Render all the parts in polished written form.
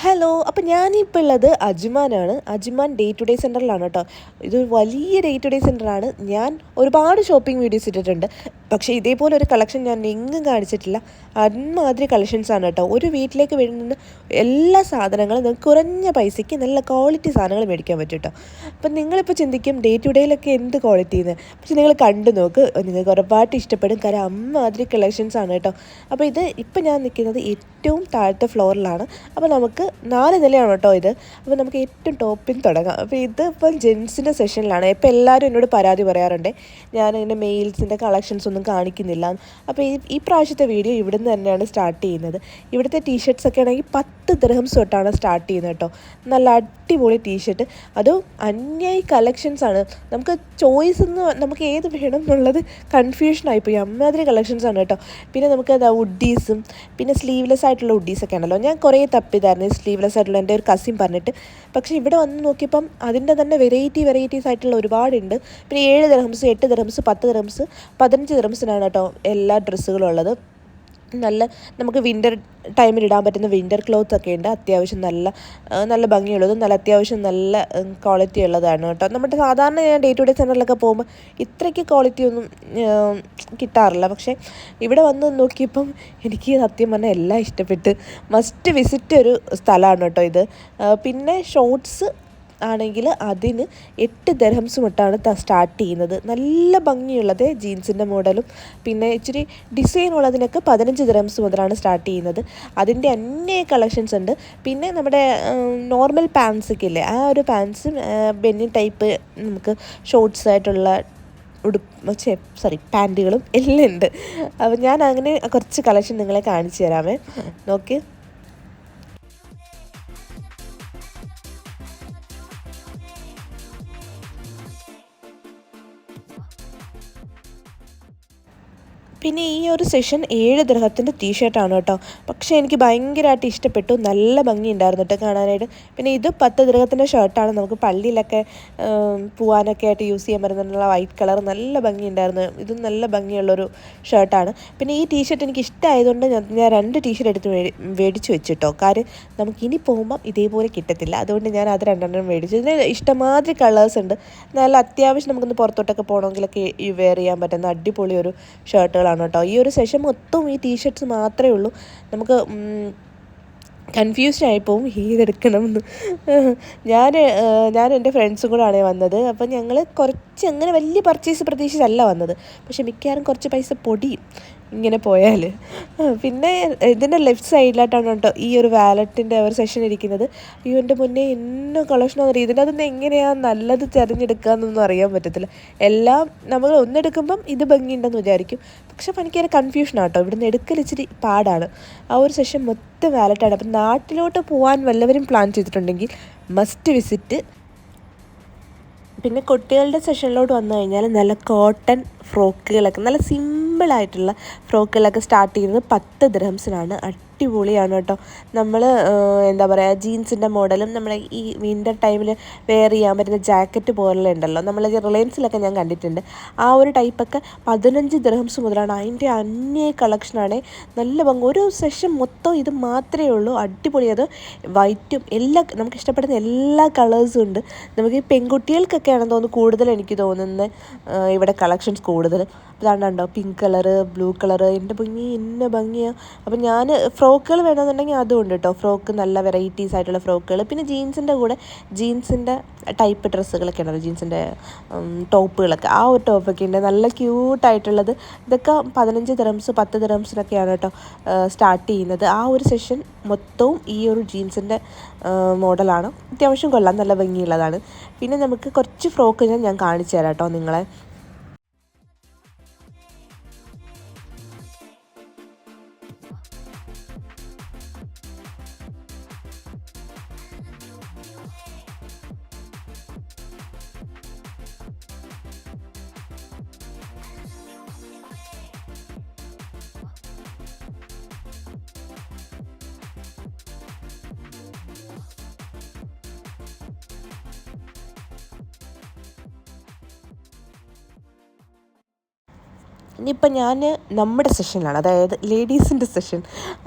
Hello. അപ്പം ഞാനിപ്പോൾ ഉള്ളത് അജ്മാനാണ്. അജ്മാൻ ഡേ ടു ഡേ സെൻറ്ററിലാണ് കേട്ടോ. ഇതൊരു വലിയ ഡേ ടു ഡേ സെൻറ്ററാണ്. ഞാൻ ഒരുപാട് ഷോപ്പിംഗ് വീഡിയോസ് ഇട്ടിട്ടുണ്ട്. പക്ഷേ ഇതേപോലെ ഒരു കളക്ഷൻ ഞാൻ എങ്ങും കാണിച്ചിട്ടില്ല. അന്മാതിരി കളക്ഷൻസാണ് കേട്ടോ. ഒരു വീട്ടിലേക്ക് വേണ്ടുന്ന എല്ലാ സാധനങ്ങളും നമുക്ക് കുറഞ്ഞ പൈസയ്ക്ക് നല്ല ക്വാളിറ്റി സാധനങ്ങൾ മേടിക്കാൻ പറ്റും കേട്ടോ. അപ്പം നിങ്ങളിപ്പോൾ ചിന്തിക്കും ഡേ ടു ഡേയിലൊക്കെ എന്ത് ക്വാളിറ്റി എന്ന്. പക്ഷെ നിങ്ങൾ കണ്ടു നോക്ക്, നിങ്ങൾക്ക് ഉറപ്പായിട്ട് ഇഷ്ടപ്പെടും. കാരണം അമ്മാതിരി കളക്ഷൻസാണ് കേട്ടോ. അപ്പോൾ ഇപ്പം ഞാൻ നിൽക്കുന്നത് ഏറ്റവും താഴത്തെ ഫ്ലോറിലാണ്. അപ്പോൾ നമുക്ക് 4 നിലയാണ് കേട്ടോ ഇത്. അപ്പോൾ നമുക്ക് ഏറ്റവും ടോപ്പിൽ തുടങ്ങാം. അപ്പോൾ ഇതിപ്പം ജെൻസിൻ്റെ സെഷനിലാണ്. ഇപ്പോൾ എല്ലാവരും എന്നോട് പരാതി പറയാറുണ്ട് ഞാൻ ഇങ്ങനെ മെയിൽസിൻ്റെ കളക്ഷൻസ് ഒന്നും കാണിക്കുന്നില്ല. അപ്പോൾ ഈ പ്രാവശ്യത്തെ വീഡിയോ ഇവിടുന്ന് തന്നെയാണ് സ്റ്റാർട്ട് ചെയ്യുന്നത്. ഇവിടുത്തെ ടീഷർട്ട്സ് ഒക്കെ ആണെങ്കിൽ 10 ദിർഹംസ് തൊട്ടാണ് സ്റ്റാർട്ട് ചെയ്യുന്നത് കേട്ടോ. നല്ല അടിപൊളി ടീഷർട്ട്, അതും അന്യായി കളക്ഷൻസാണ്. നമുക്ക് ചോയ്സ് നമുക്ക് ഏത് വേണം എന്നുള്ളത് കൺഫ്യൂഷനായിപ്പോയി. അമ്മാതിരി കളക്ഷൻസാണ് കേട്ടോ. പിന്നെ നമുക്ക് ഉഡീസും പിന്നെ സ്ലീവ്ലെസ് ആയിട്ടുള്ള ഉഡീസൊക്കെ ആണല്ലോ. ഞാൻ കുറേ തപ്പിയതായിരുന്നു സ്ലീവ്ലെസ് ആയിട്ടുള്ള എൻ്റെ ഒരു കസിൻ പറഞ്ഞിട്ട്. പക്ഷേ ഇവിടെ വന്ന് നോക്കിയപ്പം അതിൻ്റെ തന്നെ വെറൈറ്റീസ് ആയിട്ടുള്ള ഒരുപാടുണ്ട്. പിന്നെ 7 ദിർഹംസ്, 8 ദിർഹംസ്, 10 ദിർഹംസ്, 15 ദിർഹംസിനാണ് കേട്ടോ എല്ലാ ഡ്രസ്സുകളും ഉള്ളത്. നല്ല നമുക്ക് വിൻ്റർ ടൈമിൽ ഇടാൻ പറ്റുന്ന വിൻ്റർ ക്ലോത്ത് ഒക്കെ ഉണ്ട്. അത്യാവശ്യം നല്ല ഭംഗിയുള്ളതും അത്യാവശ്യം നല്ല ക്വാളിറ്റി ഉള്ളതാണ് കേട്ടോ. നമ്മുടെ സാധാരണ ഞാൻ ഡേ ടു ഡേ സെൻറ്ററിലൊക്കെ പോകുമ്പോൾ ഇത്രയ്ക്ക് ക്വാളിറ്റി ഒന്നും കിട്ടാറില്ല. പക്ഷേ ഇവിടെ വന്ന് നോക്കിയപ്പം എനിക്ക് സത്യം പറഞ്ഞാൽ എല്ലാം ഇഷ്ടപ്പെട്ട്. മസ്റ്റ് വിസിറ്റ് ഒരു സ്ഥലമാണ് കേട്ടോ ഇത്. പിന്നെ ഷോർട്സ് ആണെങ്കിൽ അതിന് 8 ദിർഹംസ് തൊട്ടാണ് സ്റ്റാർട്ട് ചെയ്യുന്നത്. നല്ല ഭംഗിയുള്ളത് ജീൻസിൻ്റെ മോഡലും പിന്നെ ഇച്ചിരി ഡിസൈൻ ഉള്ളതിനൊക്കെ 15 ദിർഹംസ് മുതലാണ് സ്റ്റാർട്ട് ചെയ്യുന്നത്. അതിൻ്റെ അന്യ കളക്ഷൻസ് ഉണ്ട്. പിന്നെ നമ്മുടെ നോർമൽ പാൻസൊക്കെ ഇല്ലേ, ആ ഒരു പാൻസും ബെന്നി ടൈപ്പ് നമുക്ക് ഷോർട്സ് ആയിട്ടുള്ള പാൻറ്റുകളും എല്ലാം ഉണ്ട്. അപ്പോൾ ഞാൻ അങ്ങനെ കുറച്ച് കളക്ഷൻ നിങ്ങളെ കാണിച്ചു തരാമേ, നോക്ക്. പിന്നെ ഈ ഒരു സെഷൻ 7 ദിർഹത്തിൻ്റെ ടീഷർട്ടാണ് കേട്ടോ. പക്ഷേ എനിക്ക് ഭയങ്കരമായിട്ട് ഇഷ്ടപ്പെട്ടു. നല്ല ഭംഗിയുണ്ടായിരുന്നു കേട്ടോ കാണാനായിട്ട്. പിന്നെ ഇത് 10 ദിർഹത്തിൻ്റെ ഷർട്ടാണ്. നമുക്ക് പള്ളിയിലൊക്കെ പോകാനൊക്കെ ആയിട്ട് യൂസ് ചെയ്യാൻ പറ്റുന്നുള്ള വൈറ്റ് കളർ നല്ല ഭംഗിയുണ്ടായിരുന്നു. ഇതും നല്ല ഭംഗിയുള്ളൊരു ഷർട്ടാണ്. പിന്നെ ഈ ടീഷർട്ട് എനിക്ക് ഇഷ്ടമായതുകൊണ്ട് ഞാൻ 2 ടീഷർട്ട് എടുത്ത് മേടിച്ച് വെച്ചിട്ടോ. കാര്യം നമുക്കിനി പോകുമ്പം ഇതേപോലെ കിട്ടത്തില്ല. അതുകൊണ്ട് ഞാൻ അത് 2 മേടിച്ചു. ഇതിന് ഇഷ്ടമാതിരി കളേഴ്സ് ഉണ്ട്. നല്ല അത്യാവശ്യം നമുക്കൊന്ന് പുറത്തോട്ടൊക്കെ പോകണമെങ്കിലൊക്കെ വെയർ ചെയ്യാൻ പറ്റുന്ന അടിപൊളി ഒരു ഷർട്ടുകളാണ് കേട്ടോ. ഈ ഒരു സെഷൻ മൊത്തം ഈ ടീഷർട്ട്സ് മാത്രമേ ഉള്ളൂ. നമുക്ക് കൺഫ്യൂഷൻ ആയിപ്പോവും ഏതെടുക്കണമെന്ന്. ഞാൻ എൻ്റെ ഫ്രണ്ട്സും കൂടെ ആണ് വന്നത്. അപ്പം ഞങ്ങൾ കുറച്ച് അങ്ങനെ വലിയ പർച്ചേസ് പ്രതീക്ഷിച്ചല്ല വന്നത്. പക്ഷെ മിക്കവാറും കുറച്ച് പൈസ പൊടിയും ഇങ്ങനെ പോയാൽ. പിന്നെ ഇതിൻ്റെ ലെഫ്റ്റ് സൈഡിലായിട്ടാണ് കേട്ടോ ഈ ഒരു വാലറ്റിൻ്റെ ഒരു സെഷൻ ഇരിക്കുന്നത്. അയ്യോ എൻ്റെ മുന്നേ എന്നെ കളക്ഷനോ അറിയാം. ഇതിൻ്റെ അതൊന്നും എങ്ങനെയാണ് നല്ലത് തിരഞ്ഞെടുക്കുക എന്നൊന്നും അറിയാൻ പറ്റത്തില്ല. എല്ലാം നമ്മൾ ഒന്നെടുക്കുമ്പം ഇത് ഭംഗിയുണ്ടെന്ന് വിചാരിക്കും. പക്ഷെ ഭയങ്കര കൺഫ്യൂഷനാണ് കേട്ടോ. ഇവിടുന്ന് എടുക്കൽ ഇച്ചിരി പാടാണ്. ആ ഒരു സെഷൻ മൊത്തം വാലറ്റാണ്. അപ്പം നാട്ടിലോട്ട് പോകാൻ വല്ലവരും പ്ലാൻ ചെയ്തിട്ടുണ്ടെങ്കിൽ മസ്റ്റ് വിസിറ്റ്. പിന്നെ കുട്ടികളുടെ സെഷനിലോട്ട് വന്നു കഴിഞ്ഞാൽ നല്ല കോട്ടൺ ഫ്രോക്കുകളൊക്കെ നല്ല സിമ്പിളായിട്ടുള്ള ഫ്രോക്കുകളൊക്കെ സ്റ്റാർട്ട് ചെയ്യുന്നത് 10 ദിർഹംസിനാണ്. അടിപൊളിയാണ് കേട്ടോ. നമ്മൾ എന്താ പറയുക, ജീൻസിൻ്റെ മോഡലും നമ്മുടെ ഈ വിൻ്റർ ടൈമിൽ വെയർ ചെയ്യാൻ പറ്റുന്ന ജാക്കറ്റ് പോലെ ഉണ്ടല്ലോ, നമ്മൾ റിലയൻസിലൊക്കെ ഞാൻ കണ്ടിട്ടുണ്ട്. ആ ഒരു ടൈപ്പൊക്കെ 15 ദിർഹംസ് മുതലാണ്. അതിൻ്റെ അന്യ കളക്ഷനാണ്. നല്ല ഭംഗി. ഒരു സെഷൻ മൊത്തം ഇത് മാത്രമേ ഉള്ളൂ. അടിപൊളി. അത് വൈറ്റും എല്ലാം നമുക്ക് ഇഷ്ടപ്പെടുന്ന എല്ലാ കളേഴ്സും ഉണ്ട്. നമുക്ക് ഈ പെൺകുട്ടികൾക്കൊക്കെ ആണെന്ന് തോന്നുന്നു കൂടുതൽ എനിക്ക് തോന്നുന്നത് ഇവിടെ കളക്ഷൻസ് കൂടുതൽ. അതാണ്ടോ പിങ്ക് കളറ്, ബ്ലൂ കളറ്, എൻ്റെ ഭംഗി എന്നെ ഭംഗിയാണ്. അപ്പം ഞാൻ ഫ്രോക്കുകൾ വേണമെന്നുണ്ടെങ്കിൽ അതും ഉണ്ട് കേട്ടോ. ഫ്രോക്ക് നല്ല വെറൈറ്റീസ് ആയിട്ടുള്ള ഫ്രോക്കുകൾ. പിന്നെ ജീൻസിൻ്റെ കൂടെ ജീൻസിൻ്റെ ടൈപ്പ് ഡ്രസ്സുകളൊക്കെ ഉണ്ടല്ലോ, ജീൻസിൻ്റെ ടോപ്പുകളൊക്കെ. ആ ഒരു ടോപ്പൊക്കെ ഉണ്ട് നല്ല ക്യൂട്ടായിട്ടുള്ളത്. ഇതൊക്കെ 15 ദിർഹംസ് 10 ദിർഹംസിനൊക്കെയാണ് കേട്ടോ സ്റ്റാർട്ട് ചെയ്യുന്നത്. ആ ഒരു സെഷൻ മൊത്തവും ഈ ഒരു ജീൻസിൻ്റെ മോഡലാണ്. അത്യാവശ്യം കൊള്ളാം, നല്ല ഭംഗിയുള്ളതാണ്. പിന്നെ നമുക്ക് കുറച്ച് ഫ്രോക്ക് ഞാൻ കാണിച്ചു തരാം കേട്ടോ നിങ്ങളെ. ഇനിയിപ്പം ഞാൻ നമ്മുടെ സെഷനിലാണ്, അതായത് ലേഡീസിൻ്റെ സെഷൻ.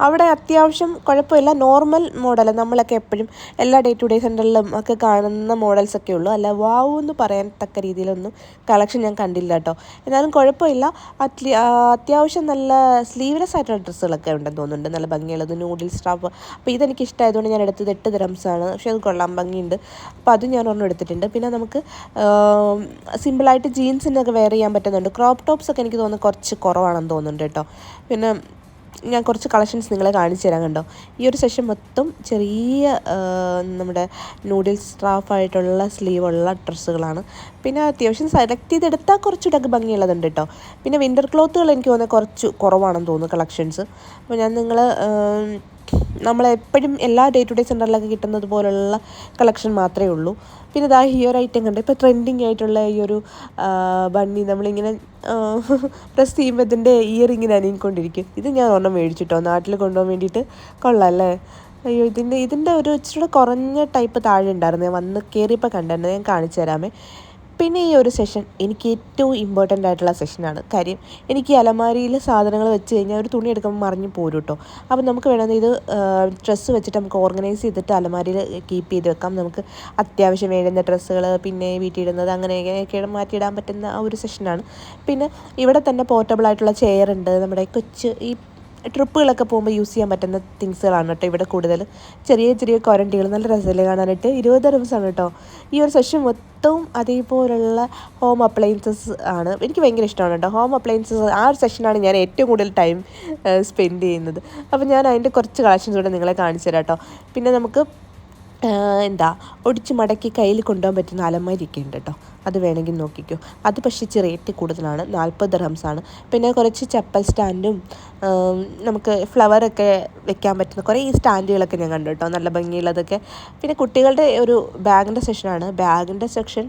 അവിടെ അത്യാവശ്യം കുഴപ്പമില്ല, നോർമൽ മോഡൽ നമ്മളൊക്കെ എപ്പോഴും എല്ലാ ഡേ ടു ഡേ സെൻറ്ററിലും ഒക്കെ കാണുന്ന മോഡൽസൊക്കെ ഉള്ളൂ. അല്ല വാവ് എന്ന് പറയാൻ തക്ക രീതിയിലൊന്നും കളക്ഷൻ ഞാൻ കണ്ടില്ല കേട്ടോ. എന്നാലും കുഴപ്പമില്ല. അത്യാവശ്യം നല്ല സ്ലീവ്ലെസ് ആയിട്ടുള്ള ഡ്രസ്സുകളൊക്കെ ഉണ്ടെന്ന് തോന്നുന്നുണ്ട്, നല്ല ഭംഗിയുള്ളത് നൂഡിൽസ് സ്റ്റാഫ്. അപ്പോൾ ഇതെനിക്ക് ഇഷ്ടമായതുകൊണ്ട് ഞാൻ എടുത്തത് 8 ദിറംസാണ്. പക്ഷേ അത് കൊള്ളാം, ഭംഗിയുണ്ട്. അപ്പോൾ അതും ഞാൻ ഒരെണ്ണം എടുത്തിട്ടുണ്ട്. പിന്നെ നമുക്ക് സിമ്പിളായിട്ട് ജീൻസിനൊക്കെ വെയർ ചെയ്യാൻ പറ്റുന്നുണ്ട്. ക്രോപ്പ് ടോപ്സൊക്കെ എനിക്ക് തോന്നുന്നു കുറച്ച് കുറവാണെന്ന് തോന്നുന്നുണ്ട് കേട്ടോ. പിന്നെ ഞാൻ കുറച്ച് കളക്ഷൻസ് നിങ്ങളെ കാണിച്ചു തരാൻ കണ്ടോ. ഈ ഒരു സെഷൻ മൊത്തം ചെറിയ നമ്മുടെ നൂഡിൽസ് സ്റ്റാഫായിട്ടുള്ള സ്ലീവുള്ള ഡ്രസ്സുകളാണ്. പിന്നെ അത്യാവശ്യം സെലക്ട് ചെയ്തെടുത്താൽ കുറച്ചുകൂടെ ഭംഗിയുള്ളതുണ്ട് കേട്ടോ. പിന്നെ വിൻ്റർ ക്ലോത്തുകൾ എനിക്ക് തോന്നുന്നത് കുറച്ച് കുറവാണെന്ന് തോന്നുന്നു കളക്ഷൻസ്. അപ്പോൾ ഞാൻ നമ്മളെപ്പോഴും എല്ലാ ഡേ ടു ഡേ സെൻറ്ററിലൊക്കെ കിട്ടുന്നത് പോലുള്ള കളക്ഷൻ മാത്രമേ ഉള്ളൂ. പിന്നെ ഇതാ ഈ ഒരു ഐറ്റം കണ്ട്, ഇപ്പോൾ ട്രെൻഡിങ് ആയിട്ടുള്ള ഈ ഒരു ബണ്ണി നമ്മളിങ്ങനെ പ്രസ് ചെയ്യുമ്പോൾ ഇതിൻ്റെ ഇയറിങ്ങിന് അനങ്ങിക്കൊണ്ടിരിക്കും. ഇത് ഞാൻ ഒരെണ്ണം മേടിച്ചിട്ടോ, നാട്ടിൽ കൊണ്ടുപോകാൻ വേണ്ടിയിട്ട്. കൊള്ളാം അല്ലേ? അയ്യോ, ഇതിൻ്റെ ഒരു ഇച്ചിരി കുറഞ്ഞ ടൈപ്പ് താഴെ ഉണ്ടായിരുന്നു, ഞാൻ വന്ന് കയറിയപ്പോൾ കണ്ടായിരുന്നു. ഞാൻ കാണിച്ചു തരാമേ. പിന്നെ ഈ ഒരു സെഷൻ എനിക്ക് ഏറ്റവും ഇമ്പോർട്ടൻ്റ് ആയിട്ടുള്ള സെഷനാണ്. കാര്യം എനിക്ക് ഈ അലമാരിയിൽ സാധനങ്ങൾ വെച്ച് കഴിഞ്ഞാൽ ഒരു തുണി എടുക്കുമ്പോൾ മറിഞ്ഞു പോരും കേട്ടോ. അപ്പോൾ നമുക്ക് വേണമെങ്കിൽ ഇത് ഡ്രസ്സ് വെച്ചിട്ട് നമുക്ക് ഓർഗനൈസ് ചെയ്തിട്ട് അലമാരിയിൽ കീപ്പ് ചെയ്ത് വെക്കാം. നമുക്ക് അത്യാവശ്യം വേണ്ടുന്ന ഡ്രസ്സുകൾ, പിന്നെ വീട്ടിലിടുന്നത്, അങ്ങനെയൊക്കെ മാറ്റിയിടാൻ പറ്റുന്ന ആ ഒരു സെഷനാണ്. പിന്നെ ഇവിടെ തന്നെ പോർട്ടബിൾ ആയിട്ടുള്ള ചെയർ ഉണ്ട്. നമ്മുടെ കൊച്ച് ഈ ട്രിപ്പുകളൊക്കെ പോകുമ്പോൾ യൂസ് ചെയ്യാൻ പറ്റുന്ന തിങ്സുകളാണ് കേട്ടോ ഇവിടെ കൂടുതൽ. ചെറിയ ചെറിയ ക്വാറൻറ്റികൾ, നല്ല രസമല്ലേ കാണാനായിട്ട്. 20 ദിറംസാണ് കേട്ടോ. ഈ ഒരു സെഷൻ മൊത്തവും അതേപോലുള്ള ഹോം അപ്ലയൻസസ് ആണ്. എനിക്ക് ഭയങ്കര ഇഷ്ടമാണ് കേട്ടോ ഹോം അപ്ലയൻസസ്. ആ ഒരു സെഷനാണ് ഞാൻ ഏറ്റവും കൂടുതൽ ടൈം സ്പെൻഡ് ചെയ്യുന്നത്. അപ്പോൾ ഞാൻ അതിൻ്റെ കുറച്ച് കളക്ഷൻസ് കൂടെ നിങ്ങളെ കാണിച്ചു തരാം കേട്ടോ. പിന്നെ നമുക്ക് ഒടിച്ച് മടക്കി കയ്യിൽ കൊണ്ടുപോകാൻ പറ്റുന്ന അലമാരിയൊക്കെ ഉണ്ട് കേട്ടോ. അത് വേണമെങ്കിൽ നോക്കിക്കോ. അത് പക്ഷേ ഇച്ചിരി റേറ്റ് കൂടുതലാണ്, 40 ദിറംസാണ്. പിന്നെ കുറച്ച് ചപ്പൽ സ്റ്റാൻഡും നമുക്ക് ഫ്ലവറൊക്കെ വെക്കാൻ പറ്റുന്ന കുറേ ഈ സ്റ്റാൻഡുകളൊക്കെ ഞാൻ കണ്ടു കേട്ടോ, നല്ല ഭംഗിയുള്ളതൊക്കെ. പിന്നെ കുട്ടികളുടെ ഒരു ബാഗിൻ്റെ സെക്ഷനാണ്. ബാഗിൻ്റെ സെക്ഷൻ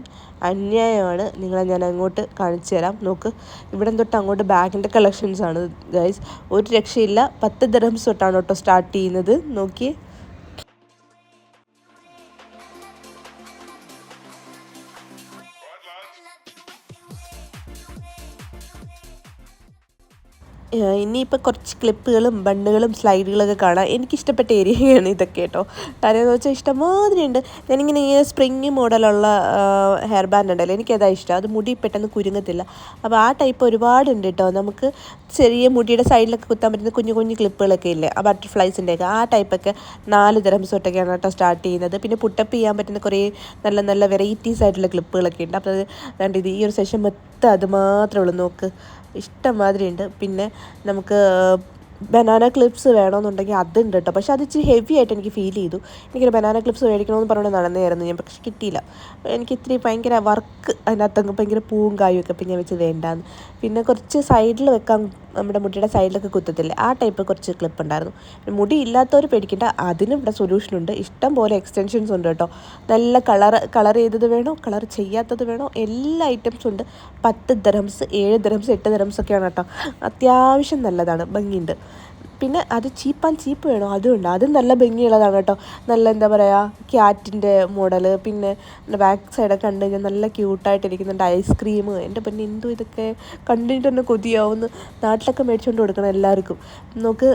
അന്യായമാണ്. നിങ്ങളെ ഞാൻ അങ്ങോട്ട് കാണിച്ചു തരാം. നോക്ക്, ഇവിടെ തൊട്ട് അങ്ങോട്ട് ബാഗിൻ്റെ കളക്ഷൻസാണ് ഗൈസ്. ഒരു രക്ഷയില്ല. 10 ദിറംസ് തൊട്ടാണ് കേട്ടോ സ്റ്റാർട്ട് ചെയ്യുന്നത്. നോക്കിയേ. ഇനിയിപ്പോൾ കുറച്ച് ക്ലിപ്പുകളും ബണ്ണുകളും സ്ലൈഡുകളൊക്കെ കാണാം. എനിക്കിഷ്ടപ്പെട്ട ഏരിയയാണ് ഇതൊക്കെ കേട്ടോ. കാര്യം എന്ന് വെച്ചാൽ ഇഷ്ടംമാതിരി ഉണ്ട്. ഞാനിങ്ങനെ ഈ സ്പ്രിങ് മോഡലുള്ള ഹെയർ ബാൻഡ് ഉണ്ടല്ലോ, എനിക്കതാണ് ഇഷ്ടം. അത് മുടി പെട്ടെന്ന് കുരുങ്ങത്തില്ല. അപ്പോൾ ആ ടൈപ്പ് ഒരുപാടുണ്ട് കേട്ടോ. നമുക്ക് ചെറിയ മുടിയുടെ സൈഡിലൊക്കെ കുത്താൻ പറ്റുന്ന കുഞ്ഞു കുഞ്ഞു ക്ലിപ്പുകളൊക്കെ ഇല്ലേ, ആ ബട്ടർഫ്ലൈസിൻ്റെയൊക്കെ ആ ടൈപ്പൊക്കെ 4 ദിറംസ് തൊട്ടൊക്കെയാണ് കേട്ടോ സ്റ്റാർട്ട് ചെയ്യുന്നത്. പിന്നെ പുട്ടപ്പ് ചെയ്യാൻ പറ്റുന്ന കുറേ നല്ല നല്ല വെറൈറ്റീസ് ആയിട്ടുള്ള ക്ലിപ്പുകളൊക്കെ ഉണ്ട്. അപ്പോൾ അത് കണ്ടിത് ഈ ഒരു സെഷൻ മൊത്തം അത് മാത്രമേ ഉള്ളൂ. നോക്ക്, ഇഷ്ടംമാതിരി ഉണ്ട്. പിന്നെ നമുക്ക് ബനാന ക്ലിപ്സ് വേണമെന്നുണ്ടെങ്കിൽ അതുണ്ട് കേട്ടോ. പക്ഷേ അത് ഇച്ചിരി ഹെവി ആയിട്ട് എനിക്ക് ഫീൽ ചെയ്തു. എനിക്കൊരു ബനാന ക്ലിപ്സ് മേടിക്കണമെന്ന് പറഞ്ഞുകൊണ്ട് നടന്നതായിരുന്നു ഞാൻ, പക്ഷെ കിട്ടിയില്ല. എനിക്ക് ഇത്തിരി ഭയങ്കര വർക്ക് അതിനകത്തങ്ങ് ഭയങ്കര പൂവും കായും ഒക്കെ, പിന്നെ ഞാൻ വെച്ച് വേണ്ടാന്ന്. പിന്നെ കുറച്ച് സൈഡിൽ വെക്കാൻ, നമ്മുടെ മുടിയുടെ സൈഡിലൊക്കെ കുത്തത്തില്ലേ, ആ ടൈപ്പ് കുറച്ച് ക്ലിപ്പ് ഉണ്ടായിരുന്നു. മുടി ഇല്ലാത്തവർ പേടിക്കേണ്ട, അതിനും ഇവിടെ സൊല്യൂഷനുണ്ട്. ഇഷ്ടം പോലെ എക്സ്റ്റൻഷൻസ് ഉണ്ട് കേട്ടോ. നല്ല കളർ ചെയ്തത് വേണോ, കളർ ചെയ്യാത്തത് വേണോ, എല്ലാ ഐറ്റംസും ഉണ്ട്. 10 ദിറംസ്, 7 ദിറംസ്, 8 ദിറംസ് ഒക്കെയാണ് കേട്ടോ. അത്യാവശ്യം നല്ലതാണ്, ഭംഗിയുണ്ട്. പിന്നെ അത് ചീപ്പ് വേണോ, അതുമുണ്ട്. അതും നല്ല ഭംഗിയുള്ളതാണ് കേട്ടോ. നല്ല എന്താ പറയുക, ക്യാറ്റിൻ്റെ മോഡൽ. പിന്നെ ബാക്ക് സൈഡൊക്കെ കണ്ടു കഴിഞ്ഞാൽ നല്ല ക്യൂട്ടായിട്ടിരിക്കുന്നുണ്ട്. ഐസ്ക്രീം, എൻ്റെ പിന്നെ എന്തോ ഇതൊക്കെ കണ്ടിട്ട് തന്നെ കൊതിയാവുന്നു. നാട്ടിലൊക്കെ മേടിച്ചുകൊണ്ട് കൊടുക്കണം എല്ലാവർക്കും. നമുക്ക്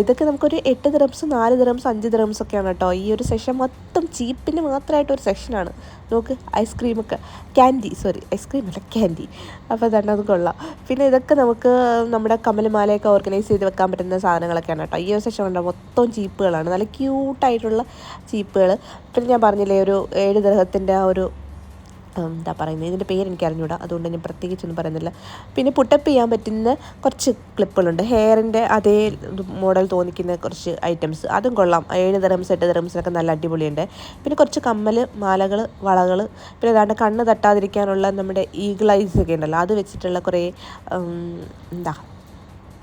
ഇതൊക്കെ നമുക്കൊരു 8 ദിറംസ്, 4 ദിറംസ്, 5 ദിറംസ് ഒക്കെയാണ് കേട്ടോ. ഈ ഒരു സെഷൻ മൊത്തം ചീപ്പിന് മാത്രമായിട്ടൊരു സെക്ഷനാണ്. നോക്ക്, ഐസ്ക്രീമൊക്കെ, ഐസ്ക്രീമല്ല ക്യാൻഡി. അപ്പോൾ തന്നെ അത് കൊള്ളാം. പിന്നെ ഇതൊക്കെ നമുക്ക് നമ്മുടെ കമ്മലുമാലയൊക്കെ ഓർഗനൈസ് ചെയ്ത് വെക്കാൻ പറ്റുന്ന സാധനങ്ങളൊക്കെയാണ് കേട്ടോ. ഈ ഒരു സെഷൻ കൊണ്ട് മൊത്തം ചീപ്പുകളാണ്, നല്ല ക്യൂട്ടായിട്ടുള്ള ചീപ്പുകൾ. പിന്നെ ഞാൻ പറഞ്ഞില്ലേ, ഒരു 7 ദിറഹത്തിൻ്റെ ആ ഒരു എന്താ പറയുന്നത്, ഇതിൻ്റെ പേര് എനിക്ക് അറിഞ്ഞൂടാ, അതുകൊണ്ട് ഞാൻ പ്രത്യേകിച്ചൊന്നും പറയുന്നില്ല. പിന്നെ പുട്ടപ്പ് ചെയ്യാൻ പറ്റുന്ന കുറച്ച് ക്ലിപ്പുകളുണ്ട്, ഹെയറിൻ്റെ അതേ മോഡൽ തോന്നിക്കുന്ന കുറച്ച് ഐറ്റംസ്. അതും കൊള്ളാം. 7 ദിറംസ്, 8 ദിറംസിനൊക്കെ നല്ല അടിപൊളിയുണ്ട്. പിന്നെ കുറച്ച് കമ്മൽ, മാലകൾ, വളകൾ, പിന്നെ ഏതാണ്ട് കണ്ണ് തട്ടാതിരിക്കാനുള്ള നമ്മുടെ ഈഗിൾ ഐസ് ഒക്കെ ഉണ്ടല്ലോ, അത് വെച്ചിട്ടുള്ള കുറേ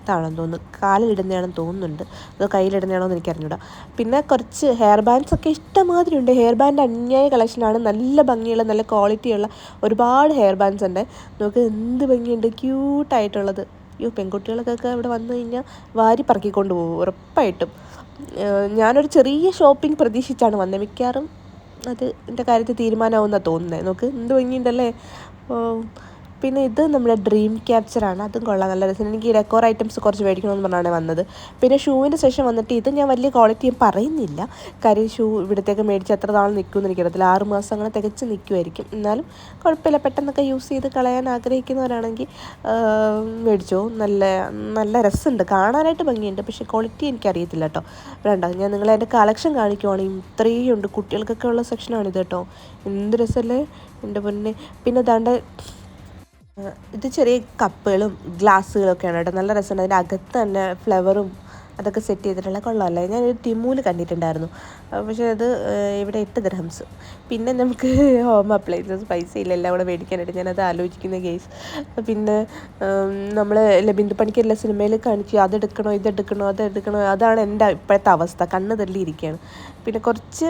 ഇതാണെന്ന് തോന്നുന്നു, കാലിലിടുന്നതാണെന്ന് തോന്നുന്നുണ്ട്, അത് കയ്യിലിടുന്നതാണോ എന്ന് എനിക്കറിഞ്ഞൂടാ. പിന്നെ കുറച്ച് ഹെയർ ബാൻഡ്സ് ഒക്കെ ഇഷ്ടംമാതിരി ഉണ്ട്. ഹെയർ ബാൻഡ് അന്യായ കളക്ഷനാണ്. നല്ല ഭംഗിയുള്ള, നല്ല ക്വാളിറ്റിയുള്ള ഒരുപാട് ഹെയർ ബാൻഡ്സ് ഉണ്ട്. നമുക്ക് എന്ത് ഭംഗിയുണ്ട്, ക്യൂട്ടായിട്ടുള്ളത്. പെൺകുട്ടികൾക്കൊക്കെ ഇവിടെ വന്നു കഴിഞ്ഞാൽ വാരി പറക്കിക്കൊണ്ട് പോകും ഉറപ്പായിട്ടും. ഞാനൊരു ചെറിയ ഷോപ്പിംഗ് പ്രതീക്ഷിച്ചാണ് വന്നത്. മിക്കവാറും അത് എൻ്റെ കാര്യത്തിൽ തീരുമാനമാവുമെന്നാണ് തോന്നുന്നത്. നോക്ക് എന്ത് ഭംഗിയുണ്ടല്ലേ. പിന്നെ ഇത് നമ്മുടെ ഡ്രീം ക്യാപ്ചറാണ്, അതും കൊള്ളാം, നല്ല രസം. എനിക്ക് ഈ ഡെക്കോർ ഐറ്റംസ് കുറച്ച് മേടിക്കണമെന്ന് പറഞ്ഞാണ് വന്നത്. പിന്നെ ഷൂവിൻ്റെ സെഷൻ വന്നിട്ട് ഇത് ഞാൻ വലിയ ക്വാളിറ്റി പറയുന്നില്ല, കാര്യം ഷൂ ഇവിടത്തേക്ക് മേടിച്ച് എത്ര നാൾ നിൽക്കുമെന്ന് എനിക്കറിയത്തില്ല. 6 മാസം അങ്ങനെ തികച്ച് നിൽക്കുമായിരിക്കും. എന്നാലും കുഴപ്പമില്ല, പെട്ടെന്നൊക്കെ യൂസ് ചെയ്ത് കളയാൻ ആഗ്രഹിക്കുന്നവരാണെങ്കിൽ മേടിച്ചോ. നല്ല നല്ല രസമുണ്ട്, കാണാനായിട്ട് ഭംഗിയുണ്ട്, പക്ഷേ ക്വാളിറ്റി എനിക്കറിയത്തില്ല കേട്ടോ. വേണ്ട, ഞാൻ നിങ്ങളെ എൻ്റെ കളക്ഷൻ കാണിക്കുവാണെങ്കിൽ ഇത്രയും ഉണ്ട്. കുട്ടികൾക്കൊക്കെ ഉള്ള സെക്ഷനാണിത് കേട്ടോ. എന്ത് രസമല്ലേ എൻ്റെ പൊന്നെ. പിന്നെ ദാണ്ട് ഇത് ചെറിയ കപ്പുകളും ഗ്ലാസ്സുകളൊക്കെയാണ് കേട്ടോ. നല്ല രസമുണ്ട്. അതിൻ്റെ അകത്ത് തന്നെ ഫ്ലവറും അതൊക്കെ സെറ്റ് ചെയ്തിട്ടുള്ള കൊള്ളാമല്ലേ. ഞാനൊരു ടിമൂല് കണ്ടിട്ടുണ്ടായിരുന്നു, പക്ഷേ അത് ഇവിടെ 8 ദിർഹംസ്. പിന്നെ നമുക്ക് ഹോം അപ്ലയൻസസ് പൈസ ഇല്ല എല്ലാം കൂടെ മേടിക്കാനായിട്ട്, ഞാനത് ആലോചിക്കുന്ന കേസ്. പിന്നെ നമ്മൾ ബിന്ദു പണിക്കരെല്ലാം സിനിമയിൽ കാണിക്കുക, അതെടുക്കണോ ഇതെടുക്കണോ അതെടുക്കണോ, അതാണ് എൻ്റെ ഇപ്പോഴത്തെ അവസ്ഥ. കണ്ണ് തള്ളിയിരിക്കുകയാണ്. പിന്നെ കുറച്ച്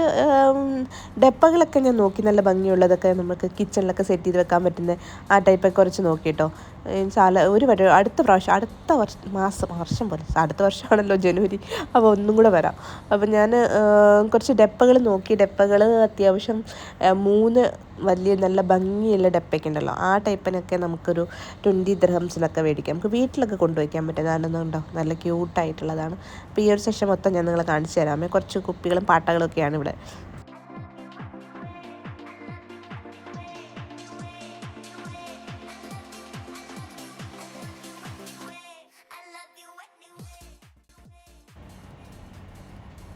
ഡപ്പകളൊക്കെ ഞാൻ നോക്കി, നല്ല ഭംഗിയുള്ളതൊക്കെ നമുക്ക് കിച്ചണിലൊക്കെ സെറ്റ് ചെയ്ത് വെക്കാൻ പറ്റുന്ന ആ ടൈപ്പൊക്കെ കുറച്ച് നോക്കിയിട്ടോ. ഒരു അടുത്ത പ്രാവശ്യം, അടുത്ത വർഷം പോലെ, അടുത്ത വർഷമാണല്ലോ ജനുവരി, അപ്പോൾ ഒന്നും കൂടെ വരാം. അപ്പോൾ ഞാൻ കുറച്ച് ഡപ്പകൾ നോക്കി. ഡപ്പകൾ അത്യാവശ്യം 3 വലിയ നല്ല ഭംഗിയുള്ള ഡപ്പയൊക്കെ ഉണ്ടല്ലോ, ആ ടൈപ്പിനൊക്കെ നമുക്കൊരു 20 ദിർഹംസിനൊക്കെ മേടിക്കാം. നമുക്ക് വീട്ടിലൊക്കെ കൊണ്ടുവയ്ക്കാൻ പറ്റുന്നതാണെന്നുണ്ടോ, നല്ല ക്യൂട്ടായിട്ടുള്ളതാണ്. അപ്പോൾ ഈ ഒരു സെഷൻ മൊത്തം ഞാൻ നിങ്ങളെ കാണിച്ചു തരാമേ. കുറച്ച് കുപ്പികളും പാട്ടകളൊക്കെയാണ് ഇവിടെ.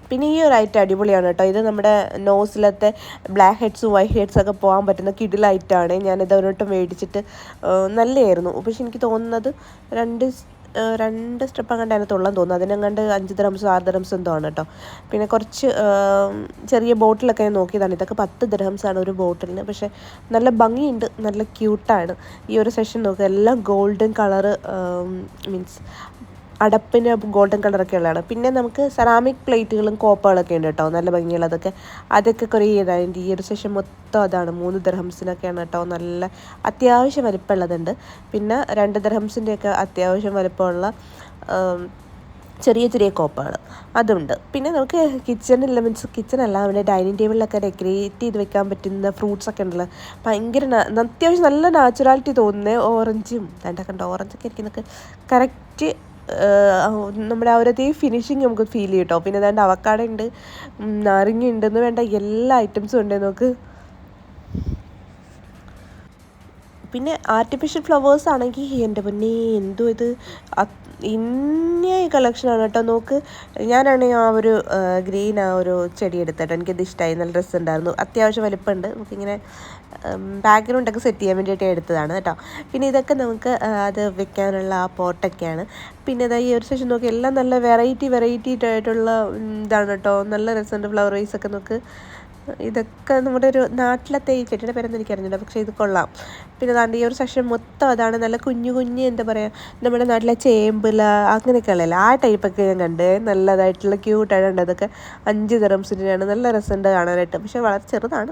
പിന്നെ ഈ ഒരു ഐറ്റം അടിപൊളിയാണ് കേട്ടോ. ഇത് നമ്മുടെ നോസിലത്തെ ബ്ലാക്ക് ഹെഡ്സും വൈറ്റ് ഹെഡ്സും ഒക്കെ പോകാൻ പറ്റുന്ന കിടിലൈറ്റാണ്. ഞാനിത് ഒരിട്ടം മേടിച്ചിട്ട് നല്ലതായിരുന്നു. പക്ഷെ എനിക്ക് തോന്നുന്നത് രണ്ട് സ്റ്റെപ്പ് അങ്ങോട്ട് അതിനകത്തുള്ളതെന്ന് തോന്നുന്നു. അതിനെങ്ങാണ്ട് 5 ദിർഹംസോ 6 ദിർഹംസോ എന്തോ ആണ് കേട്ടോ. പിന്നെ കുറച്ച് ചെറിയ ബോട്ടിലൊക്കെ ഞാൻ നോക്കിയതാണ്. ഇതൊക്കെ 10 ദിർഹംസാണ് ഒരു ബോട്ടിലിന്. പക്ഷേ നല്ല ഭംഗിയുണ്ട്, നല്ല ക്യൂട്ടാണ്. ഈ ഒരു സെഷൻ നോക്കുക, എല്ലാം ഗോൾഡൻ കളറ്, മീൻസ് അടപ്പിന് ഗോൾഡൻ കളറൊക്കെ ഉള്ളതാണ്. പിന്നെ നമുക്ക് സെറാമിക് പ്ലേറ്റുകളും കോപ്പകളൊക്കെ ഉണ്ട് കേട്ടോ, നല്ല ഭംഗിയുള്ളതൊക്കെ. അതൊക്കെ കുറേ ചെയ്താൽ ഈ ഒരു സെഷൻ മൊത്തം അതാണ്. 3 ദിർഹംസിനൊക്കെയാണ് കേട്ടോ. നല്ല അത്യാവശ്യം വലിപ്പമുള്ളതുണ്ട്. പിന്നെ 2 ദിർഹംസിൻ്റെയൊക്കെ അത്യാവശ്യം വലിപ്പമുള്ള ചെറിയ ചെറിയ കോപ്പകൾ അതുണ്ട്. പിന്നെ നമുക്ക് കിച്ചണിൽ, മീൻസ് കിച്ചണല്ല, അവിടെ ഡൈനിങ് ടേബിളിലൊക്കെ ഡെക്കറേറ്റ് ചെയ്ത് വെക്കാൻ പറ്റുന്ന ഫ്രൂട്ട്സൊക്കെ ഉണ്ടല്ലോ. ഭയങ്കര അത്യാവശ്യം നല്ല നാച്ചുറാലിറ്റി തോന്നുന്നത്. ഓറഞ്ചും കണ്ട ഓറഞ്ചൊക്കെ ഇരിക്കുന്നൊക്കെ കറക്റ്റ് നമ്മുടെ ആ ഒരു ഫിനിഷിങ് നമുക്ക് ഫീൽ ചെയ്യും കേട്ടോ. പിന്നെ അതാണ്ട് അവക്കാട ഉണ്ട്, നാരങ്ങ ഉണ്ടെന്ന് വേണ്ട എല്ലാ ഐറ്റംസും ഉണ്ട് നമുക്ക്. പിന്നെ ആർട്ടിഫിഷ്യൽ ഫ്ലവേഴ്സ് ആണെങ്കിൽ എൻ്റെ പൊന്നേ, എന്തോ ഇത് ഇന്ന കളക്ഷനാണ് കേട്ടോ. നോക്ക്, ഞാനാണെങ്കിൽ ആ ഒരു ഗ്രീൻ ആ ഒരു ചെടി എടുത്തിട്ട് എനിക്കത് ഇഷ്ടമായി, നല്ല ഡ്രസ്സ് ഉണ്ടായിരുന്നു, അത്യാവശ്യം വലിപ്പമുണ്ട്. നമുക്കിങ്ങനെ ബാക്ക്ഗ്രൗണ്ടൊക്കെ സെറ്റ് ചെയ്യാൻ വേണ്ടിയിട്ട് എടുത്തതാണ് കേട്ടോ. പിന്നെ ഇതൊക്കെ നമുക്ക് അത് വെക്കാനുള്ള ആ പോട്ടൊക്കെയാണ്. പിന്നെ ഇതാ ഈ ഒരു സെഷൻ നോക്കി, എല്ലാം നല്ല വെറൈറ്റി ആയിട്ടുള്ള ഇതാണ് കേട്ടോ. നല്ല രസമുണ്ട്. ഫ്ലവർ വൈസൊക്കെ നോക്ക്. ഇതൊക്കെ നമ്മുടെ ഒരു നാട്ടിലത്തെ ഈ ചെടിയുടെ പേരൊന്നും എനിക്കറിഞ്ഞില്ല, പക്ഷേ ഇത് കൊള്ളാം. പിന്നെ ദാണ്ട് ഈ ഒരു സെഷൻ മൊത്തം അതാണ്. നല്ല കുഞ്ഞു എന്താ പറയുക, നമ്മുടെ നാട്ടിലെ ചേമ്പില അങ്ങനെയൊക്കെ ഉള്ളതല്ല, ആ ടൈപ്പൊക്കെ ഞാൻ കണ്ട്. നല്ലതായിട്ടുള്ള ക്യൂട്ടായിട്ടുണ്ട്. അതൊക്കെ 5 ദിർഹംസിൻ്റെയാണ്. നല്ല രസമുണ്ട് കാണാനായിട്ട്, പക്ഷേ വളരെ ചെറുതാണ്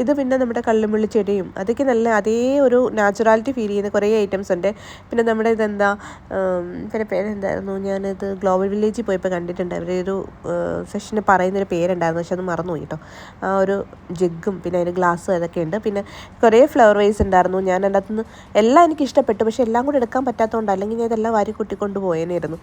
ഇത്. പിന്നെ നമ്മുടെ കള്ളുമുള്ളി ചെടിയും അതൊക്കെ നല്ല അതേ ഒരു നാച്ചുറാലിറ്റി ഫീൽ ചെയ്യുന്ന കുറേ ഐറ്റംസ് ഉണ്ട്. പിന്നെ നമ്മുടെ ഇതെന്താ, പിന്നെ പേരെന്തായിരുന്നു, ഞാനിത് ഗ്ലോബൽ വില്ലേജിൽ പോയപ്പോൾ കണ്ടിട്ടുണ്ട്. അവരുടെ ഒരു സെഷന് പറയുന്നൊരു പേരുണ്ടായിരുന്നു, പക്ഷെ അത് മറന്നുപോയി കേട്ടോ. ആ ഒരു ജഗ്ഗും പിന്നെ അതിന് ഗ്ലാസ്സും അതൊക്കെ ഉണ്ട്. പിന്നെ കുറേ ഫ്ലവർ വൈസ് ഉണ്ടായിരുന്നു. ഞാൻ അതിൻ്റെ അകത്തുനിന്ന് എല്ലാം എനിക്ക് ഇഷ്ടപ്പെട്ടു, പക്ഷെ എല്ലാം കൂടെ എടുക്കാൻ പറ്റാത്തതുകൊണ്ട്, അല്ലെങ്കിൽ ഞാൻ ഇതെല്ലാം വാരി കൂട്ടിക്കൊണ്ട് പോയേനായിരുന്നു.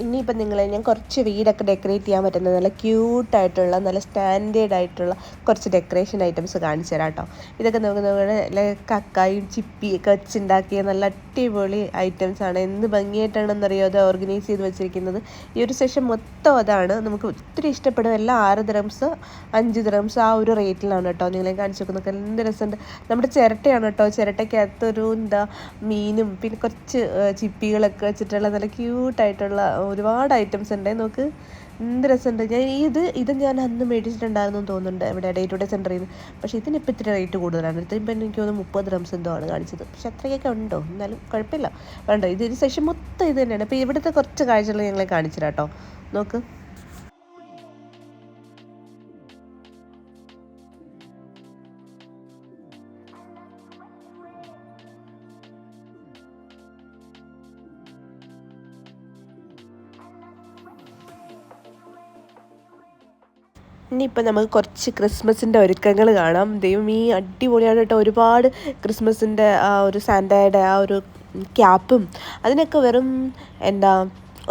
ഇനിയിപ്പം ഞാൻ കുറച്ച് വീടൊക്കെ ഡെക്കറേറ്റ് ചെയ്യാൻ പറ്റുന്ന നല്ല ക്യൂട്ടായിട്ടുള്ള നല്ല സ്റ്റാൻഡേർഡ് ആയിട്ടുള്ള കുറച്ച് ഡെക്കറേഷൻ ഐറ്റംസ് കാണിച്ചു തരാം കേട്ടോ. ഇതൊക്കെ നമുക്ക് നമ്മുടെ കക്കായും ചിപ്പിയൊക്കെ വെച്ചുണ്ടാക്കിയ നല്ല അടിപൊളി ഐറ്റംസാണ്. എന്ത് ഭംഗിയായിട്ടാണെന്നറിയോ അത് ഓർഗനൈസ് ചെയ്ത് വെച്ചിരിക്കുന്നത്. ഈ ഒരു സെഷൻ മൊത്തം അതാണ്. നമുക്ക് ഒത്തിരി ഇഷ്ടപ്പെടും. എല്ലാം 6 ദിർഹംസ് 5 ദിർഹംസ് ആ ഒരു റേറ്റിലാണ് കേട്ടോ. നിങ്ങളെ കാണിച്ചു നോക്കുന്നൊക്കെ എന്ത് രസമുണ്ട്. നമ്മുടെ ചിരട്ടയാണ് കേട്ടോ. ചിരട്ടയ്ക്കകത്തൊരു മീനും പിന്നെ കുറച്ച് ചിപ്പികളൊക്കെ വെച്ചിട്ടുള്ള നല്ല ക്യൂട്ടായിട്ടുള്ള ഒരുപാട് ഐറ്റംസ് ഉണ്ട്. നോക്ക് എന്ത് രസമുണ്ട്. ഇത് ഞാൻ അന്ന് മേടിച്ചിട്ടുണ്ടായിരുന്നു തോന്നുന്നുണ്ട്, ഇവിടെ ഡേ ടു ഡേ സെൻറ്ററിൽ നിന്ന്. പക്ഷേ ഇതിനിപ്പോൾ ഇത്തിരി റേറ്റ് കൂടുതലാണ്. ഇതിപ്പോൾ എനിക്ക് തോന്നുന്നു 30 ദിർഹംസ് എന്തോ ആണ് കാണിച്ചത്. പക്ഷെ അത്രയൊക്കെ ഉണ്ടോ, എന്നാലും കുഴപ്പമില്ല. വേണ്ട, ഇത് സെഷൻ മൊത്തം ഇത് തന്നെയാണ്. അപ്പോൾ ഇവിടുത്തെ കുറച്ച് കാഴ്ചകൾ ഞങ്ങളെ കാണിച്ചു തരാം കേട്ടോ. നോക്ക്. ഇനിയിപ്പോൾ നമുക്ക് കുറച്ച് ക്രിസ്മസിൻ്റെ ഒരുക്കങ്ങൾ കാണാം. ദൈവം ഈ അടിപൊളിയാണ് കേട്ടോ. ഒരുപാട് ക്രിസ്മസിൻ്റെ ആ ഒരു സാന്റയുടെ ആ ഒരു ക്യാപ്പും അതിനൊക്കെ വെറും എന്താ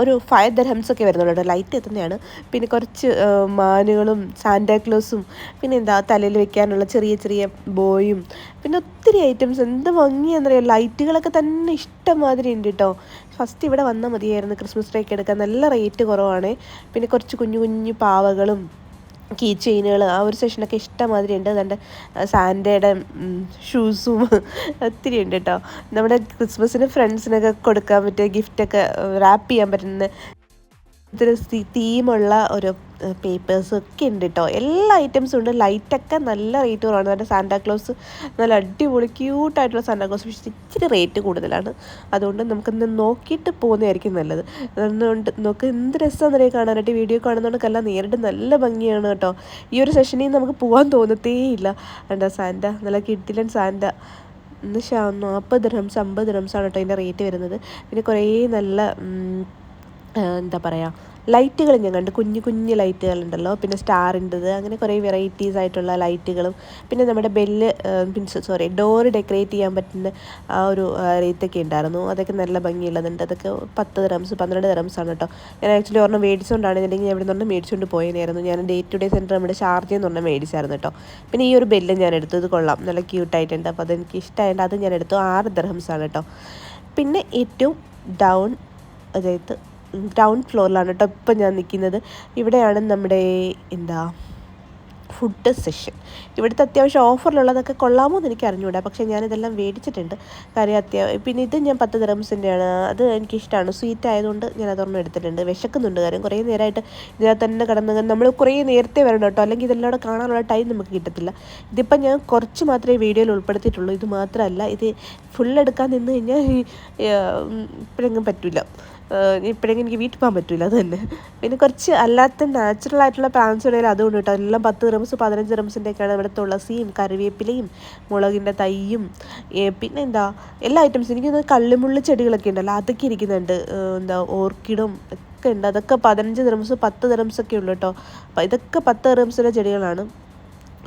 ഒരു 5 ദിർഹംസ് ഒക്കെ വരുന്നുള്ളൂ കേട്ടോ. ലൈറ്റ് എത്തുന്നതാണ്. പിന്നെ കുറച്ച് മാനുകളും സാന്റാക്ലോസും പിന്നെ എന്താ തലയിൽ വെക്കാനുള്ള ചെറിയ ചെറിയ ബോയും പിന്നെ ഒത്തിരി ഐറ്റംസ്. എന്ത് ഭംഗിയാണെന്നറിയാം. ലൈറ്റുകളൊക്കെ തന്നെ ഇഷ്ടംമാതിരി ഉണ്ട് കേട്ടോ. ഫസ്റ്റ് ഇവിടെ വന്നാൽ മതിയായിരുന്നു ക്രിസ്മസ് ട്രീ ഒക്കെ എടുക്കാൻ. നല്ല റേറ്റ് കുറവാണ്. പിന്നെ കുറച്ച് കുഞ്ഞു കുഞ്ഞു പാവകളും കീ ചെയിനുകൾ ആ ഒരു സെഷനൊക്കെ ഇഷ്ടംമാതിരി ഉണ്ട്. അതുകൊണ്ട് സാൻഡയുടെ ഷൂസും ഒത്തിരി ഉണ്ട് കേട്ടോ. നമ്മുടെ ക്രിസ്മസിന് ഫ്രണ്ട്സിനൊക്കെ കൊടുക്കാൻ പറ്റിയ ഗിഫ്റ്റൊക്കെ റാപ്പ് ചെയ്യാൻ പറ്റുന്ന ഇതൊരു തീമുള്ള ഒരു പേപ്പേഴ്സൊക്കെ ഉണ്ട് കേട്ടോ. എല്ലാ ഐറ്റംസും ഉണ്ട്. ലൈറ്റൊക്കെ നല്ല റേറ്റ് കുറവാണ്. നമ്മുടെ സാന്റാക്ലോസ് നല്ല അടിപൊളി ക്യൂട്ടായിട്ടുള്ള സാന്റാക്ലോസ്. പക്ഷേ ഇച്ചിരി റേറ്റ് കൂടുതലാണ്. അതുകൊണ്ട് നമുക്കൊന്ന് നോക്കിയിട്ട് പോകുന്നതായിരിക്കും നല്ലത്. അതുകൊണ്ട് നോക്ക് എന്ത് രസമാണെന്നറിയാം കാണാനായിട്ട്. വീഡിയോ കാണുന്നതുകൊണ്ടൊക്കെ നേരിട്ട് നല്ല ഭംഗിയാണ് കേട്ടോ. ഈ ഒരു സെഷനിൽ നമുക്ക് പോകാൻ തോന്നത്തേയില്ല. എന്താ സാന്റ നല്ല കിഡിലൻ സാന്റ. 40 ദിർഹംസ് 50 ദിർഹംസാണ് കേട്ടോ അതിൻ്റെ റേറ്റ് വരുന്നത്. പിന്നെ കുറേ നല്ല എന്താ പറയുക ലൈറ്റുകൾ ഞാൻ കണ്ട്. കുഞ്ഞു കുഞ്ഞു ലൈറ്റുകളുണ്ടല്ലോ. പിന്നെ സ്റ്റാറിൻ്റെത് അങ്ങനെ കുറേ വെറൈറ്റീസ് ആയിട്ടുള്ള ലൈറ്റുകളും പിന്നെ നമ്മുടെ ഡോറ് ഡെക്കറേറ്റ് ചെയ്യാൻ പറ്റുന്ന ആ ഒരു റേറ്റൊക്കെ ഉണ്ടായിരുന്നു. അതൊക്കെ നല്ല ഭംഗിയുള്ളതുണ്ട്. അതൊക്കെ 10 ദിർഹംസ് 12 ദിർഹംസാണ് കേട്ടോ. ഞാൻ ആക്ച്വലി ഒരെണ്ണം മേടിച്ചുകൊണ്ടാണ്. ഇല്ലെങ്കിൽ ഞാൻ ഇവിടെ നിന്ന് മേടിച്ചുകൊണ്ട് പോയതായിരുന്നു. ഞാൻ ഡേ ടു ഡേ സെൻറ്റർ നമ്മുടെ ഷാർജയിൽ നിന്ന് മേടിച്ചായിരുന്നു കേട്ടോ. പിന്നെ ഈ ഒരു ബെല്ല് ഞാൻ എടുത്തു. ഇത് കൊള്ളാം, നല്ല ക്യൂട്ടായിട്ടുണ്ട്. അപ്പോൾ അതെനിക്ക് ഇഷ്ടമായിട്ട് അത് ഞാൻ എടുത്തു. 6 ദിർഹംസാണ് കേട്ടോ. പിന്നെ ഏറ്റവും അതായത് ഗ്രൗണ്ട് ഫ്ലോറിലാണ് കേട്ടോ ഇപ്പം ഞാൻ നിൽക്കുന്നത്. ഇവിടെയാണ് നമ്മുടെ എന്താ ഫുഡ് സെഷൻ. ഇവിടുത്തെ അത്യാവശ്യം ഓഫറിലുള്ളതൊക്കെ കൊള്ളാമോ എന്ന് എനിക്ക് അറിഞ്ഞുകൂടാ. പക്ഷേ ഞാനിതെല്ലാം മേടിച്ചിട്ടുണ്ട്. കാര്യം പിന്നെ ഇത് ഞാൻ 10 ദിർഹംസിൻ്റെയാണ്. അത് എനിക്കിഷ്ടമാണ്. സ്വീറ്റ് ആയതുകൊണ്ട് ഞാൻ അതൊരെണ്ണം എടുത്തിട്ടുണ്ട്. വിശക്കുന്നുണ്ട്. കാര്യം കുറേ നേരമായിട്ട് ഇതിനകത്ത് തന്നെ കിടന്ന് നമ്മൾ കുറേ നേരത്തെ വരണം കേട്ടോ. അല്ലെങ്കിൽ ഇതെല്ലാം കൂടെ കാണാനുള്ള ടൈം നമുക്ക് കിട്ടത്തില്ല. ഇതിപ്പം ഞാൻ കുറച്ച് മാത്രമേ വീഡിയോയിൽ ഉൾപ്പെടുത്തിയിട്ടുള്ളൂ. ഇത് മാത്രമല്ല, ഇത് ഫുൾ എടുക്കാൻ നിന്ന് കഴിഞ്ഞാൽ ഇപ്പോഴെങ്കിലും പറ്റില്ല. ഇപ്പോഴെങ്കിലും എനിക്ക് വീട്ടിൽ പോകാൻ പറ്റില്ല. അത് തന്നെ. പിന്നെ കുറച്ച് അല്ലാത്ത നാച്ചുറൽ ആയിട്ടുള്ള പ്ലാന്റ്സ് ഉണ്ടെങ്കിൽ അതുകൊണ്ട് കേട്ടോ. എല്ലാം 10 ദിർഹംസ് 15 ദിർഹംസിൻ്റെയൊക്കെയാണ്. ഇവിടെ തുളസിയും കറിവേപ്പിലയും മുളകിൻ്റെ തൈയും പിന്നെ എന്താ എല്ലാ ഐറ്റംസും. എനിക്കൊന്ന് കള്ളിമുള്ളി ചെടികളൊക്കെ ഉണ്ടല്ലോ, അതൊക്കെ ഇരിക്കുന്നുണ്ട്. എന്താ ഓർക്കിഡും ഒക്കെ ഉണ്ട്. അതൊക്കെ 15 ദിർഹംസ് 10 ദിർഹംസൊക്കെ ഉള്ളൂ കേട്ടോ. അപ്പോൾ ഇതൊക്കെ 10 ദിർഹംസിൻ്റെ ചെടികളാണ്.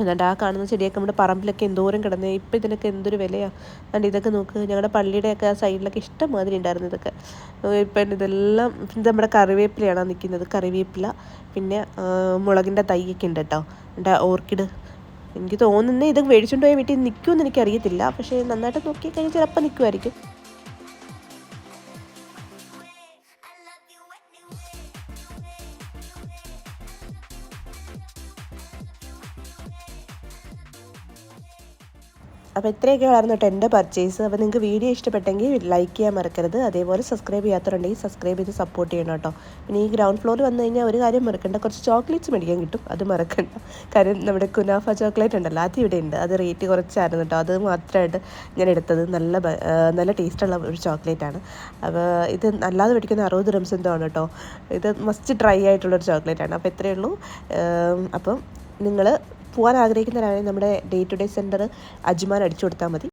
എന്നിട്ട് ആ കാണുന്ന ചെടിയൊക്കെ നമ്മുടെ പറമ്പിലൊക്കെ എന്തോരം കിടന്നേ. ഇപ്പം ഇതിനൊക്കെ എന്തൊരു വിലയാണ്. അതുകൊണ്ട് ഇതൊക്കെ നോക്ക്. ഞങ്ങളുടെ പള്ളിയുടെയൊക്കെ ആ സൈഡിലൊക്കെ ഇഷ്ടം മാതിരി ഉണ്ടായിരുന്നു ഇതൊക്കെ. ഇപ്പം ഇതെല്ലാം ഇത് നമ്മുടെ കറിവേപ്പിലയാണ് നിൽക്കുന്നത്. കറിവേപ്പില പിന്നെ മുളകിൻ്റെ തൈയൊക്കെ ഉണ്ട് കേട്ടോ. എൻ്റെ ഓർക്കിഡ് എനിക്ക് തോന്നുന്നത് ഇത് മേടിച്ചുകൊണ്ട് പോയ വീട്ടിൽ നിൽക്കുമെന്ന് എനിക്കറിയത്തില്ല. പക്ഷേ നന്നായിട്ട് നോക്കിക്കഴിഞ്ഞാൽ ചിലപ്പോൾ നിൽക്കുമായിരിക്കും. അപ്പോൾ ഇത്രയൊക്കെ ആയിരുന്നു കേട്ടോ എൻ്റെ പർച്ചേസ്. അപ്പോൾ നിങ്ങൾക്ക് വീഡിയോ ഇഷ്ടപ്പെട്ടെങ്കിൽ ലൈക്ക് ചെയ്യാൻ മറക്കരുത്. അതേപോലെ സബ്സ്ക്രൈബ് ചെയ്യാത്തവരുണ്ടെങ്കിൽ സബ്സ്ക്രൈബ് ചെയ്ത് സപ്പോർട്ട് ചെയ്യണം കേട്ടോ. പിന്നെ ഈ ഗ്രൗണ്ട് ഫ്ലോറിൽ വന്നു കഴിഞ്ഞാൽ ഒരു കാര്യം മറക്കണ്ട, കുറച്ച് ചോക്ലേറ്റ്സ് മേടിക്കാൻ കിട്ടും. അത് മറക്കണ്ട. കാര്യം നമ്മുടെ കുനാഫ ചോക്ലേറ്റ് ഉണ്ടല്ലോ, അത് ഇവിടെ ഉണ്ട്. അത് റേറ്റ് കുറച്ചായിരുന്നു കേട്ടോ. അത് മാത്രമായിട്ട് ഞാൻ എടുത്തത്. നല്ല ടേസ്റ്റുള്ള ഒരു ചോക്ലേറ്റാണ്. അപ്പോൾ ഇത് അല്ലാതെ മേടിക്കുന്ന 60 ദിർഹംസ് എന്തോ ആണ് കേട്ടോ. ഇത് മസ്റ്റ് ഡ്രൈ ആയിട്ടുള്ളൊരു ചോക്ലേറ്റാണ്. അപ്പോൾ ഇത്രയേ ഉള്ളൂ. അപ്പം നിങ്ങൾ പോകാൻ ആഗ്രഹിക്കുന്നവരാണെങ്കിൽ നമ്മുടെ day to day centre Ajman അടിച്ചു കൊടുത്താൽ മതി.